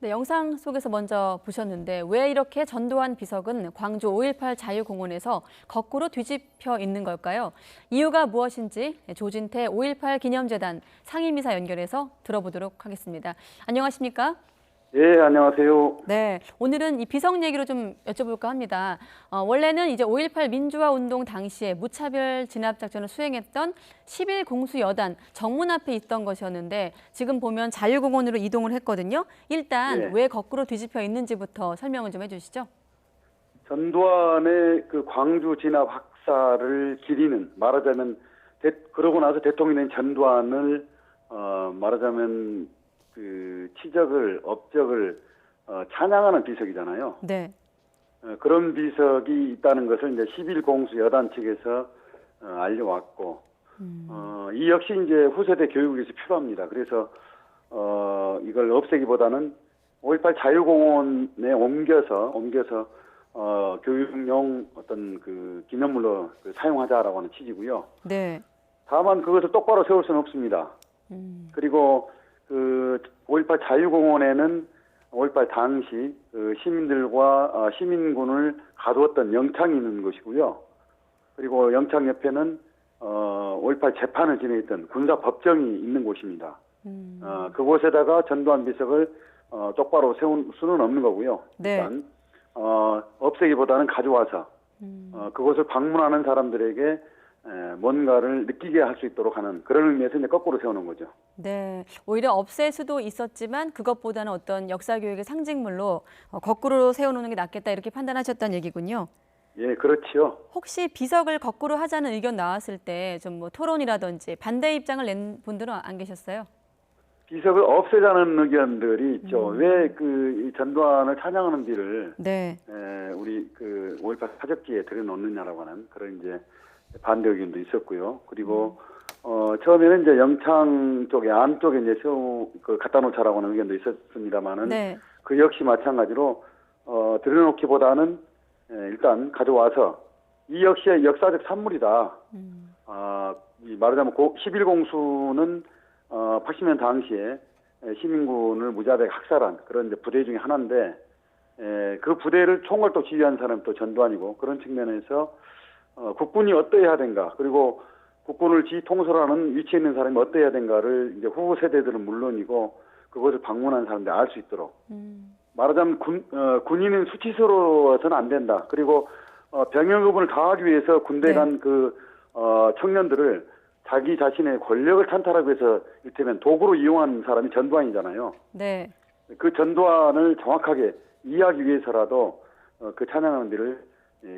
네, 영상 속에서 먼저 보셨는데 왜 이렇게 전두환 비석은 광주 5.18 자유공원에서 거꾸로 뒤집혀 있는 걸까요? 이유가 무엇인지 조진태 5.18 기념재단 상임이사 연결해서 들어보도록 하겠습니다. 안녕하십니까? 예, 안녕하세요. 네, 오늘은 이 비석 얘기로 좀 여쭤볼까 합니다. 원래는 이제 5.18 민주화 운동 당시에 무차별 진압 작전을 수행했던 11 공수 여단 정문 앞에 있던 것이었는데 지금 보면 자유공원으로 이동을 했거든요. 일단 예, 왜 거꾸로 뒤집혀 있는지부터 설명을 좀 해주시죠. 전두환의 그 광주 진압 학살을 기리는, 말하자면 그러고 나서 대통령이 된 전두환을 말하자면 그 치적을 업적을 찬양하는 비석이잖아요. 네. 그런 비석이 있다는 것을 이제 11 공수 여단 측에서 알려왔고 이 역시 이제 후세대 교육에 서 필요합니다. 그래서 이걸 없애기보다는 5.18 자유공원에 옮겨서 교육용 어떤 그 기념물로 사용하자라고 하는 취지고요. 네. 다만 그것을 똑바로 세울 수는 없습니다. 그리고 그 5.18 자유공원에는 5.18 당시 그 시민들과 시민군을 가두었던 영창이 있는 것이고요. 그리고 영창 옆에는 5.18 재판을 진행했던 군사법정이 있는 곳입니다. 그곳에다가 전두환 비석을 똑바로 세울 수는 없는 거고요. 네. 일단 없애기보다는 가져와서 그곳을 방문하는 사람들에게 뭔가를 느끼게 할 수 있도록 하는 그런 의미에서 이제 거꾸로 세우는 거죠. 네, 오히려 없앨 수도 있었지만 그것보다는 어떤 역사 교육의 상징물로 거꾸로 세워놓는 게 낫겠다 이렇게 판단하셨다는 얘기군요. 예, 그렇지요. 혹시 비석을 거꾸로 하자는 의견 나왔을 때 좀 뭐 토론이라든지 반대 입장을 낸 분들은 안 계셨어요? 비석을 없애자는 의견들이 있죠. 왜 그 전두환을 찬양하는 비를 네. 우리 그 5.18 사적지에 들여놓느냐라고 하는 그런 이제 반대 의견도 있었고요. 그리고 처음에는 이제 영창 쪽에 안쪽에 이제 갖다 놓자라고 하는 의견도 있었습니다만은 네. 그 역시 마찬가지로 들여놓기보다는 일단 가져와서 이 역시 역사적 산물이다. 말하자면 11 공수는 80년 당시에 시민군을 무자비하게 학살한 그런 이제 부대 중에 하나인데 그 부대를 총괄 또 지휘한 사람이 또 전두환이고 그런 측면에서 국군이 어떠해야 된가 그리고 국군을 통솔하는 위치에 있는 사람이 어떠해야 된가를 이제 후보 세대들은 물론이고 그것을 방문한 사람들이 알 수 있도록 말하자면 군인은 수치스러워서는 안 된다. 그리고 병역의무를 다하기 위해서 군대 네. 간 그 청년들을 자기 자신의 권력을 찬탈하기 위해서 이를테면 도구로 이용한 사람이 전두환이잖아요. 네. 그 전두환을 정확하게 이해하기 위해서라도 그 찬양하는 데를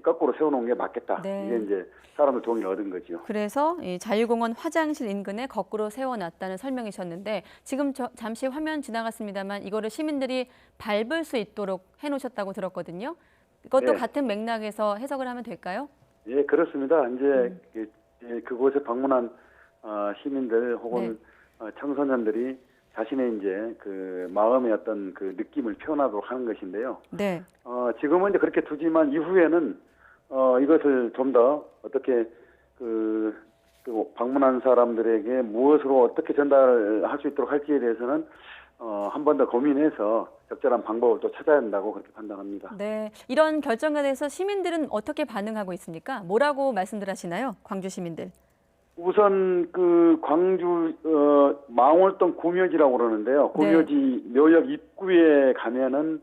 거꾸로 세워놓은 게 맞겠다. 네. 이게 이제 사람들 동의를 얻은 거죠. 그래서 이 자유공원 화장실 인근에 거꾸로 세워놨다는 설명이셨는데 지금 잠시 화면 지나갔습니다만 이거를 시민들이 밟을 수 있도록 해놓으셨다고 들었거든요. 이것도 네. 같은 맥락에서 해석을 하면 될까요? 예, 그렇습니다. 이제 그곳에 방문한 시민들 혹은 청소년들이 자신의 이제 그 마음의 어떤 그 느낌을 표현하도록 하는 것인데요. 네. 지금은 이제 그렇게 두지만 이후에는 이것을 좀 더 어떻게 그 방문한 사람들에게 무엇으로 어떻게 전달할 수 있도록 할지에 대해서는 한 번 더 고민해서 적절한 방법을 또 찾아야 한다고 그렇게 판단합니다. 네. 이런 결정에 대해서 시민들은 어떻게 반응하고 있습니까? 뭐라고 말씀들 하시나요? 광주 시민들. 우선 그 광주 망월동 구묘지라고 그러는데요. 구묘지 묘역 입구에 가면은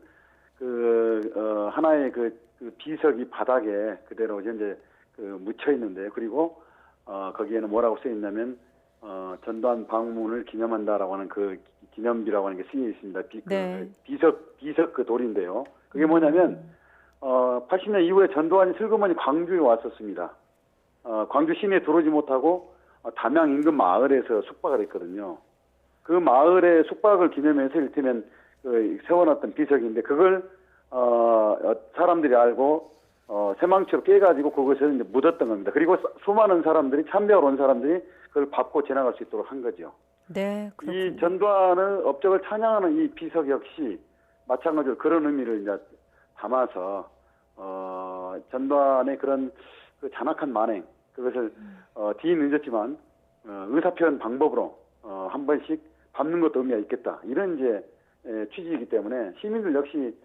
하나의 그 비석이 바닥에 그대로 이제 묻혀 있는데 그리고 거기에는 뭐라고 쓰여 있냐면 전두환 방문을 기념한다라고 하는 그 기념비라고 하는 게 쓰여 있습니다. 비석 그 돌인데요. 그게 뭐냐면 80년 이후에 전두환이 슬그머니 광주에 왔었습니다. 광주 시내에 들어오지 못하고 담양 인근 마을에서 숙박을 했거든요. 그 마을의 숙박을 기념해서 이를테면 세워놨던 비석인데 그걸 사람들이 알고 새망치로 깨가지고 그것을 이제 묻었던 겁니다. 그리고 수많은 사람들이 참배하러 온 사람들이 그걸 밟고 지나갈 수 있도록 한 거죠. 네, 그렇군요. 이 전두환의 업적을 찬양하는 이 비석 역시 마찬가지로 그런 의미를 이제 담아서 전두환의 그런 그 잔악한 만행 그것을 뒤늦었지만 의사표현 방법으로 한 번씩 밟는 것도 의미가 있겠다. 이런 이제 취지이기 때문에 시민들 역시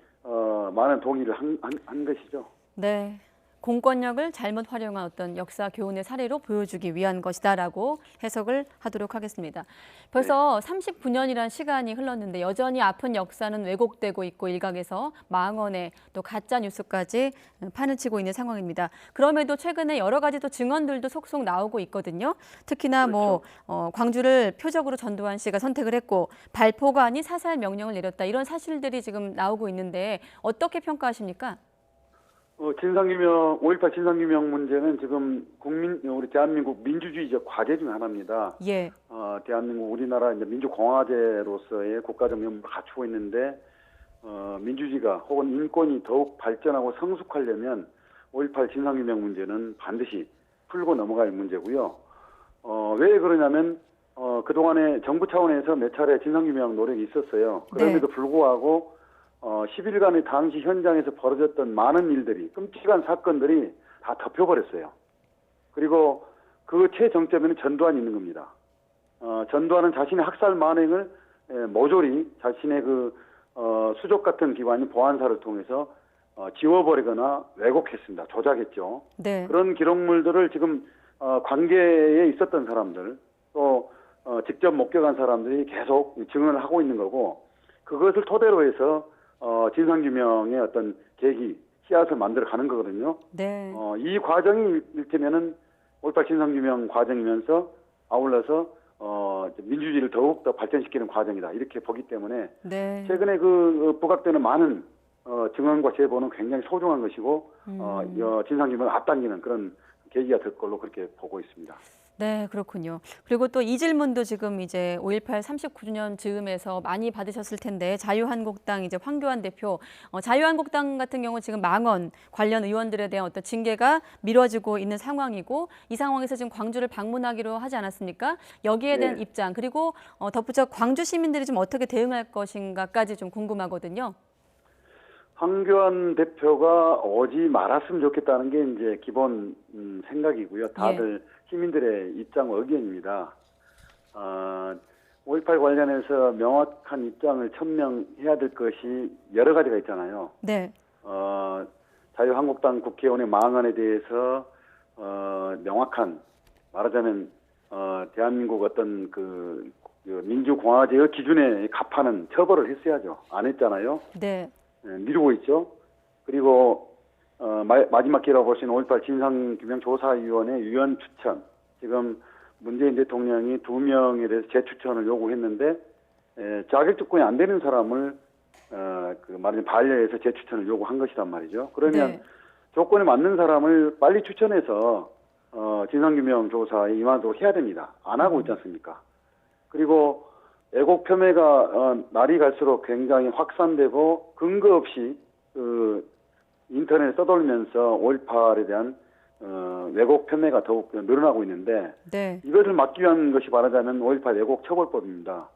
많은 동의를 한 것이죠. 네. 공권력을 잘못 활용한 어떤 역사 교훈의 사례로 보여주기 위한 것이다라고 해석을 하도록 하겠습니다. 벌써 39년이라는 시간이 흘렀는데 여전히 아픈 역사는 왜곡되고 있고 일각에서 망언에 또 가짜 뉴스까지 판을 치고 있는 상황입니다. 그럼에도 최근에 여러 가지 또 증언들도 속속 나오고 있거든요. 특히나 그렇죠. 광주를 표적으로 전두환 씨가 선택을 했고 발포가 아닌 사살 명령을 내렸다. 이런 사실들이 지금 나오고 있는데 어떻게 평가하십니까? 5.18 진상규명 문제는 지금 우리 대한민국 민주주의적 과제 중 하나입니다. 예. 대한민국 우리나라 이제 민주공화제로서의 국가적 면모를 갖추고 있는데, 민주주의가 혹은 인권이 더욱 발전하고 성숙하려면 5.18 진상규명 문제는 반드시 풀고 넘어갈 문제고요. 왜 그러냐면, 그동안에 정부 차원에서 몇 차례 진상규명 노력이 있었어요. 그럼에도 불구하고 10일간의 당시 현장에서 벌어졌던 많은 일들이, 끔찍한 사건들이 다 덮여버렸어요. 그리고 그 최정점에는 전두환이 있는 겁니다. 전두환은 자신의 학살 만행을 모조리 자신의 수족 같은 기관인 보안사를 통해서 지워버리거나 왜곡했습니다. 조작했죠. 네. 그런 기록물들을 지금 관계에 있었던 사람들, 또 직접 목격한 사람들이 계속 증언을 하고 있는 거고, 그것을 토대로 해서 진상규명의 어떤 계기, 씨앗을 만들어 가는 거거든요. 네. 이 과정이 이를테면은 5.18 진상규명 과정이면서 아울러서 민주주의를 더욱더 발전시키는 과정이다. 이렇게 보기 때문에 네. 최근에 부각되는 많은 증언과 제보는 굉장히 소중한 것이고 진상규명을 앞당기는 그런 계기가 될 걸로 그렇게 보고 있습니다. 네, 그렇군요. 그리고 또 이 질문도 지금 이제 5.18 39주년 즈음에서 많이 받으셨을 텐데 자유한국당 이제 황교안 대표, 자유한국당 같은 경우 지금 망언 관련 의원들에 대한 어떤 징계가 미뤄지고 있는 상황이고 이 상황에서 지금 광주를 방문하기로 하지 않았습니까? 여기에 대한 네. 입장 그리고 덧붙여 광주 시민들이 좀 어떻게 대응할 것인가까지 좀 궁금하거든요. 황교안 대표가 오지 말았으면 좋겠다는 게 이제 기본 생각이고요. 다들 시민들의 입장 의견입니다. 5.18 관련해서 명확한 입장을 천명해야 될 것이 여러 가지가 있잖아요. 네. 자유한국당 국회의원의 망언에 대해서 명확한, 말하자면 대한민국 어떤 민주공화제의 기준에 합하는 처벌을 했어야죠. 안 했잖아요. 네. 미루고 있죠. 그리고 마지막 기회라고 볼 수 있는 5.18 진상규명조사위원회 위원 추천, 지금 문재인 대통령이 2명에 대해서 재추천을 요구했는데 자격 조건이 안 되는 사람을 말하자면 반려해서 재추천을 요구한 것이란 말이죠. 그러면 조건에 맞는 사람을 빨리 추천해서 진상규명조사에 임하도록 해야 됩니다. 안 하고 있지 않습니까? 그리고 애국 폄훼가 날이 갈수록 굉장히 확산되고 근거 없이 인터넷에 떠돌면서 5.18에 대한 왜곡 폄훼가 더욱 늘어나고 있는데 이것을 막기 위한 것이 말하자면 5.18 왜곡 처벌법입니다.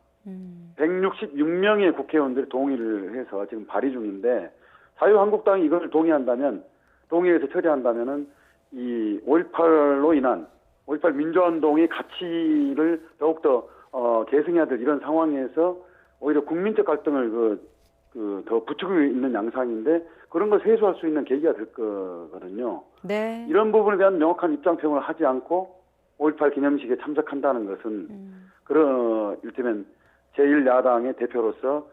166명의 국회의원들이 동의를 해서 지금 발의 중인데 자유한국당이 이걸 동의해서 처리한다면은 이 5.18로 인한 5.18 민주화운동의 가치를 더욱더 계승해야 될 이런 상황에서 오히려 국민적 갈등을 더 부추기고 있는 양상인데 그런 걸 해소할 수 있는 계기가 될 거거든요. 네. 이런 부분에 대한 명확한 입장 표명을 하지 않고 5.18 기념식에 참석한다는 것은 이를테면 제1야당의 대표로서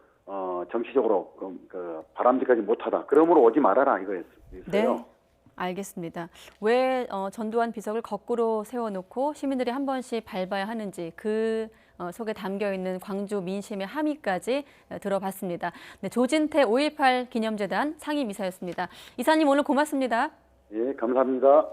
정치적으로 바람직하지 못하다. 그러므로 오지 말아라 이거였어요. 네. 알겠습니다. 왜 전두환 비석을 거꾸로 세워놓고 시민들이 한 번씩 밟아야 하는지 그 속에 담겨있는 광주 민심의 함의까지 들어봤습니다. 네, 조진태 5.18 기념재단 상임이사였습니다. 이사님 오늘 고맙습니다. 예, 감사합니다.